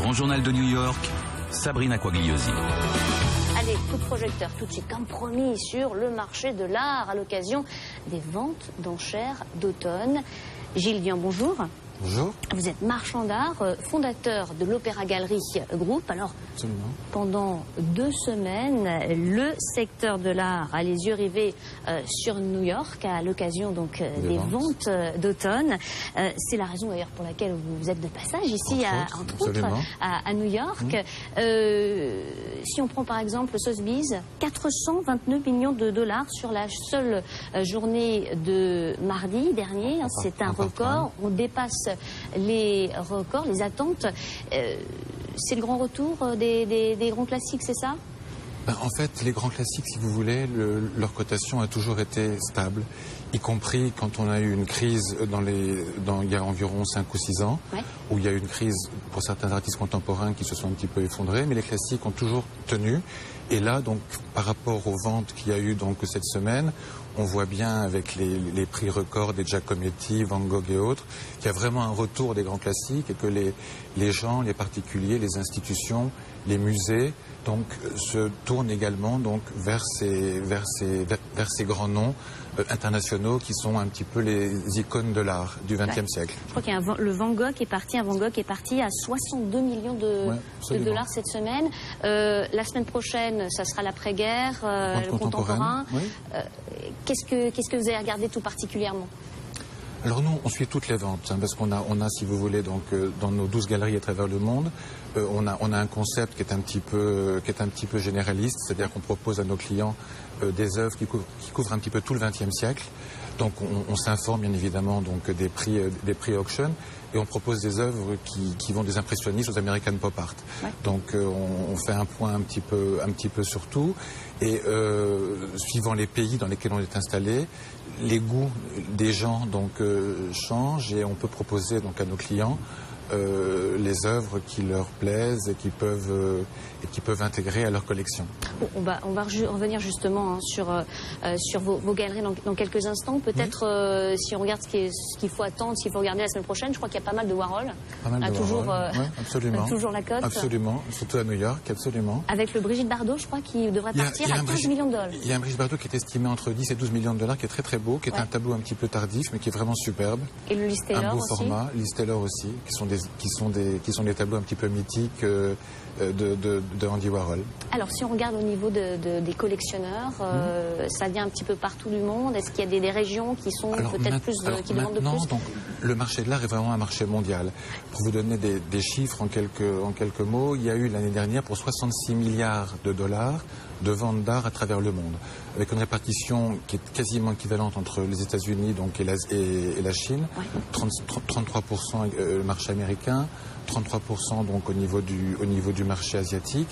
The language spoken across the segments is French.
grand journal de New York, Sabrina Quagliosi. Allez, coup de projecteur tout de suite, comme promis, sur le marché de l'art à l'occasion des ventes d'enchères d'automne. Gilles Vian, bonjour. Bonjour. Vous êtes marchand d'art, fondateur de l'Opéra Galerie Group. Alors, absolument. Pendant 2 semaines, le secteur de l'art a les yeux rivés sur New York à l'occasion donc des ventes d'automne. C'est la raison d'ailleurs pour laquelle vous êtes de passage ici, entre autres, à New York. Si on prend par exemple Sotheby's, 429 millions de dollars sur la seule journée de mardi dernier. C'est un record. On dépasse les records, les attentes. C'est le grand retour des grands classiques, c'est ça? En fait, les grands classiques, si vous voulez, leur cotation a toujours été stable, y compris quand on a eu une crise il y a environ 5 ou 6 ans, où il y a eu une crise pour certains artistes contemporains qui se sont un petit peu effondrés, mais les classiques ont toujours tenu. Et là, donc, par rapport aux ventes qu'il y a eu donc cette semaine, on voit bien avec les prix records des Giacometti, Van Gogh et autres, qu'il y a vraiment un retour des grands classiques et que les gens, les particuliers, les institutions, les musées, donc, se tournent également donc, vers ces grands noms internationaux qui sont un petit peu les icônes de l'art du XXe siècle. Je crois qu'il y a un Van Gogh qui est parti à 62 millions de dollars cette semaine. La semaine prochaine, ça sera l'après-guerre, le contemporain. Qu'est-ce que vous avez regardé tout particulièrement? Alors nous, on suit toutes les ventes, parce qu'on a, si vous voulez, donc dans nos 12 galeries à travers le monde, on a un concept qui est un petit peu généraliste, c'est-à-dire qu'on propose à nos clients des œuvres qui couvrent un petit peu tout le XXe siècle. Donc on s'informe bien évidemment donc des prix auction et on propose des œuvres qui vont des impressionnistes aux American Pop Art. Donc on fait un point un petit peu sur tout et suivant les pays dans lesquels on est installé, les goûts des gens donc changent et on peut proposer donc à nos clients les œuvres qui leur plaisent et qui peuvent intégrer à leur collection. Bon, on va revenir justement sur vos galeries dans quelques instants. Peut-être si on regarde ce qu'il faut attendre, ce qu'il faut regarder la semaine prochaine, je crois qu'il y a pas mal de Warhol. Absolument. Toujours la cote. Absolument, surtout à New York, absolument. Avec le Brigitte Bardot, je crois, qui devrait partir à 15 millions de dollars. Il y a un Brigitte Bardot qui est estimé entre 10 et 12 millions de dollars, qui est très très beau, qui est un tableau un petit peu tardif, mais qui est vraiment superbe. Et le Liz Taylor un beau aussi. format, Liz Taylor aussi, qui sont des tableaux un petit peu mythiques de Andy Warhol. Alors si on regarde au niveau des collectionneurs, ça vient un petit peu partout du monde. Est-ce qu'il y a des régions qui sont peut-être qui demandent de plus? Donc, le marché de l'art est vraiment un marché mondial. Pour vous donner des chiffres en quelques mots, il y a eu l'année dernière pour 66 milliards de dollars de ventes d'art à travers le monde, avec une répartition qui est quasiment équivalente entre les États-Unis donc, et la Chine, 33% le marché américain, 33% donc au niveau du marché asiatique,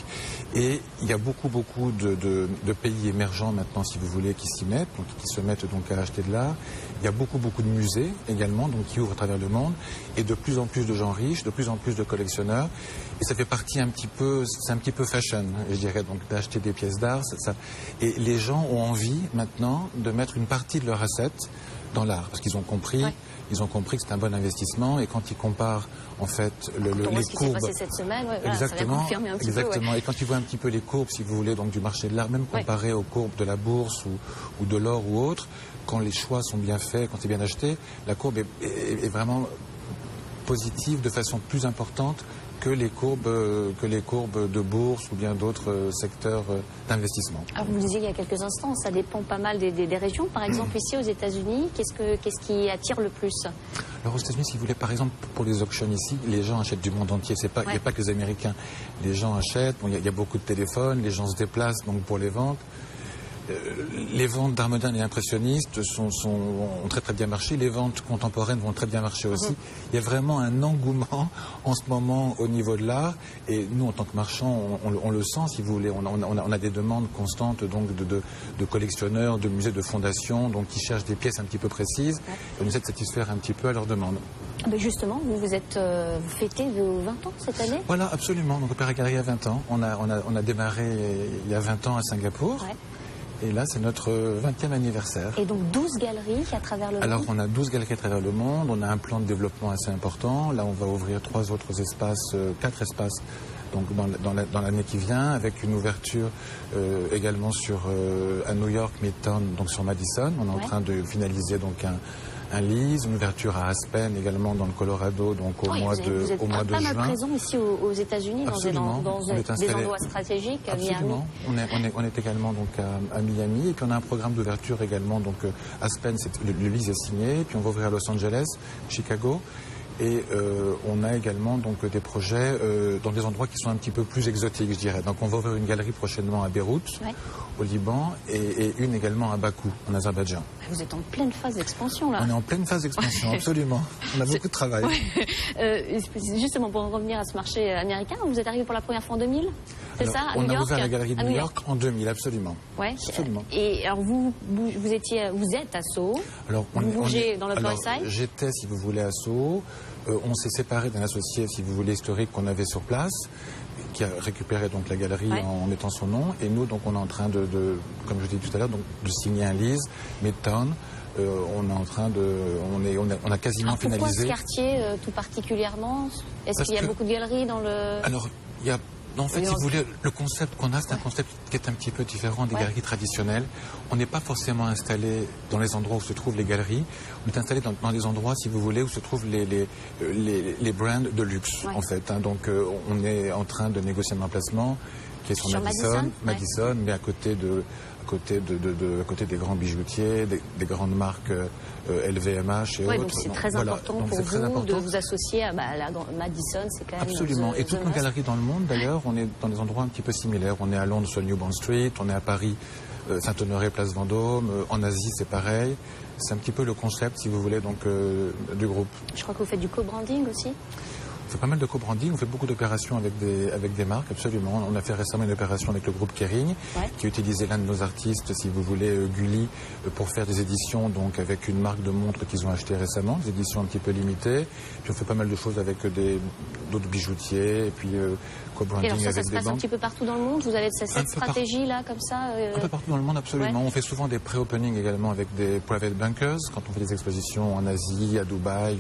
et il y a beaucoup de pays émergents maintenant, si vous voulez, qui s'y mettent, donc qui se mettent donc à acheter de l'art. Il y a beaucoup de musées également, donc qui ouvrent à travers le monde, et de plus en plus de gens riches, de plus en plus de collectionneurs, et ça fait partie c'est un petit peu fashion, je dirais, donc d'acheter des pièces d'art, et les gens ont envie maintenant de mettre une partie de leur asset dans l'art, parce qu'ils ont compris. Ils ont compris que c'est un bon investissement et quand ils comparent en fait les courbes, passé cette semaine, exactement, ça vient un petit exactement. peu, Et quand ils voient un petit peu les courbes, si vous voulez, donc du marché de l'art, même comparé aux courbes de la bourse ou de l'or ou autre, quand les choix sont bien faits, quand c'est bien acheté, la courbe est vraiment positive de façon plus importante que les courbes de bourse ou bien d'autres secteurs d'investissement. Alors vous disiez il y a quelques instants, ça dépend pas mal des régions. Par exemple, ici aux États-Unis, qu'est-ce qui attire le plus? Alors aux États-Unis, si vous voulez, par exemple, pour les auctions ici, les gens achètent du monde entier. Il n'y a pas que les Américains. Les gens achètent, il y a beaucoup de téléphones, les gens se déplacent donc pour les ventes. Les ventes d'art moderne et impressionnistes ont très bien marché. Les ventes contemporaines vont très bien marcher aussi. Il y a vraiment un engouement en ce moment au niveau de l'art. Et nous, en tant que marchands, on le sent, si vous voulez. On a des demandes constantes donc, de collectionneurs, de musées, de fondations, donc, qui cherchent des pièces un petit peu précises. Et on essaie de satisfaire un petit peu à leurs demandes. Mais justement, vous fêtez vos 20 ans cette année? Voilà, absolument. Donc, Opéra Galerie a 20 ans. On a démarré il y a 20 ans à Singapour. Et là, c'est notre 20e anniversaire. Et donc 12 galeries à travers le monde. Alors, on a 12 galeries à travers le monde. On a un plan de développement assez important. Là, on va ouvrir 3 autres espaces, 4 espaces donc dans l'année qui vient, avec une ouverture également à New York, Midtown, donc sur Madison. On est en train de finaliser donc un lease, une ouverture à Aspen également dans le Colorado, donc au mois de juin. Vous êtes pas mal présent ici aux États-unis, dans des endroits stratégiques. Absolument. Miami. On est également donc à Miami, et puis on a un programme d'ouverture également. Donc Aspen, le lease est signé, puis on va ouvrir à Los Angeles, Chicago. Et on a également donc des projets dans des endroits qui sont un petit peu plus exotiques, je dirais. Donc on va ouvrir une galerie prochainement à Beyrouth, au Liban, et une également à Bakou, en Azerbaïdjan. Vous êtes en pleine phase d'expansion là. On est en pleine phase d'expansion, absolument. On a beaucoup de travail. Justement, pour en revenir à ce marché américain, vous êtes arrivé pour la première fois en 2000, c'est ça, à New York? On a ouvert la galerie de New York en 2000, absolument. Ouais. Absolument. Et alors vous êtes à Soho. Alors vous bougez dans le Upper East Side. J'étais, si vous voulez, à Soho. On s'est séparé d'un associé, si vous voulez, historique qu'on avait sur place, qui a récupéré donc la galerie en mettant son nom. Et nous, donc, on est en train comme je l'ai dit tout à l'heure, de signer un lease, Midtown. On est en train on a quasiment finalisé. Pourquoi ce quartier tout particulièrement? Est-ce qu'il y a beaucoup de galeries dans le... Alors, il y a... Non, en fait, si vous voulez, le concept qu'on a, c'est un concept qui est un petit peu différent des galeries traditionnelles. On n'est pas forcément installé dans les endroits où se trouvent les galeries. On est installé dans des endroits, si vous voulez, où se trouvent les brands de luxe, en fait. Donc, on est en train de négocier un emplacement qui est sur Madison, mais à côté des grands bijoutiers, des grandes marques LVMH et autres. Donc c'est très important pour vous de vous associer à la Madison, c'est quand même... Absolument. Et toutes nos galeries dans le monde, d'ailleurs, on est dans des endroits un petit peu similaires. On est à Londres sur New Bond Street, on est à Paris, Saint-Honoré, Place Vendôme. En Asie, c'est pareil. C'est un petit peu le concept, si vous voulez, donc du groupe. Je crois que vous faites du co-branding aussi. On fait pas mal de co-branding, on fait beaucoup d'opérations avec des marques, absolument. On a fait récemment une opération avec le groupe Kering, qui a utilisé l'un de nos artistes, si vous voulez, Gulli, pour faire des éditions donc avec une marque de montres qu'ils ont acheté récemment, des éditions un petit peu limitées. Puis on fait pas mal de choses avec d'autres bijoutiers, et puis co-branding avec des banques. Ça se passe un petit peu partout dans le monde? Vous avez cette stratégie-là, comme ça Un peu partout dans le monde, absolument. On fait souvent des pré-openings également avec des private bankers, quand on fait des expositions en Asie, à Dubaï,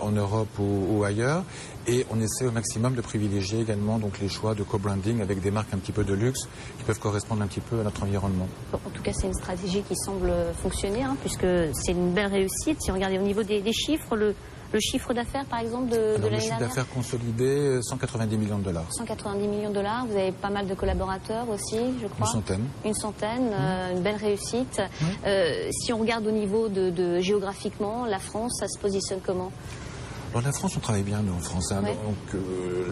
en Europe ou ailleurs. Et on essaie au maximum de privilégier également donc les choix de co-branding avec des marques un petit peu de luxe qui peuvent correspondre un petit peu à notre environnement. Bon, en tout cas, c'est une stratégie qui semble fonctionner, puisque c'est une belle réussite. Si on regarde au niveau des chiffres, le chiffre d'affaires, par exemple, de l'année dernière. Le chiffre d'affaires consolidé, 190 millions de dollars. 190 millions de dollars. Vous avez pas mal de collaborateurs aussi, je crois. Une centaine. Une belle réussite. Si on regarde au niveau géographiquement, la France, ça se positionne comment? Alors la France, on travaille bien, nous, en France. Donc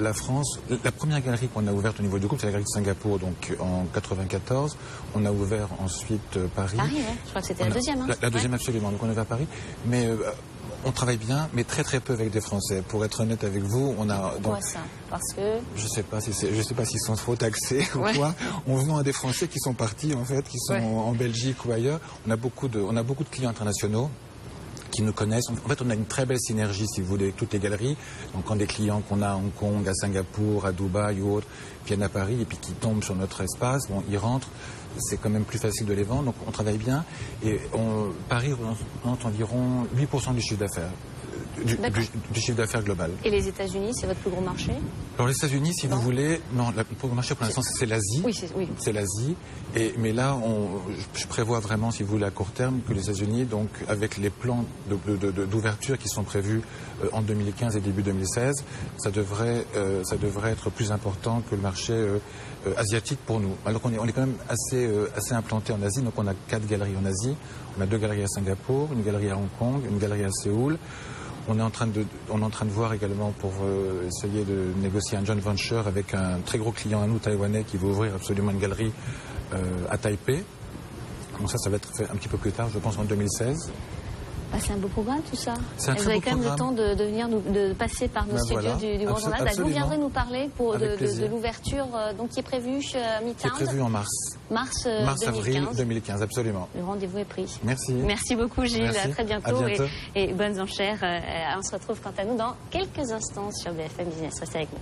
la France, la première galerie qu'on a ouverte au niveau du groupe, c'est la galerie de Singapour, donc en 94. On a ouvert ensuite Paris. Paris, je crois que c'était la deuxième. La deuxième, absolument. Donc on est ouvert Paris. Mais on travaille bien, mais très très peu avec des Français. Pour être honnête avec vous, on a... Pourquoi ça? Parce que... Je sais pas s'ils sont trop taxés ou quoi. On vend à des Français qui sont partis, en fait, qui sont en Belgique ou ailleurs. On a beaucoup de clients internationaux qui nous connaissent. En fait, on a une très belle synergie, si vous voulez, avec toutes les galeries. Donc, quand des clients qu'on a à Hong Kong, à Singapour, à Dubaï ou autres, viennent à Paris et puis qui tombent sur notre espace, ils rentrent, c'est quand même plus facile de les vendre. Donc, on travaille bien. Et Paris représente environ 8% du chiffre d'affaires. Du chiffre d'affaires global. Et les États-Unis, c'est votre plus gros marché? Alors les États-Unis, si vous voulez, non, le plus gros marché pour l'instant c'est l'Asie. Oui, c'est l'Asie. Mais là, je prévois vraiment, si vous voulez, à court terme, que les États-Unis, donc avec les plans d'ouverture qui sont prévus en 2015 et début 2016, ça devrait être plus important que le marché asiatique pour nous. Alors qu'on est quand même assez implanté en Asie. Donc on a 4 galeries en Asie. On a 2 galeries à Singapour, une galerie à Hong Kong, une galerie à Séoul. On est en train de voir également pour essayer de négocier un joint venture avec un très gros client à nous, taïwanais, qui veut ouvrir absolument une galerie à Taipei. Donc ça va être fait un petit peu plus tard, je pense en 2016. C'est un beau programme tout ça. Vous avez quand même le temps de venir de passer par nos studios du Grand Journal. Vous viendrez nous parler de l'ouverture qui est prévue chez Midtown. Qui est prévue en mars. Mars-avril 2015, absolument. Le rendez-vous est pris. Merci. Merci beaucoup Gilles, Merci. à très bientôt. À bientôt. Et bonnes enchères. On se retrouve quant à nous dans quelques instants sur BFM Business. Restez avec nous.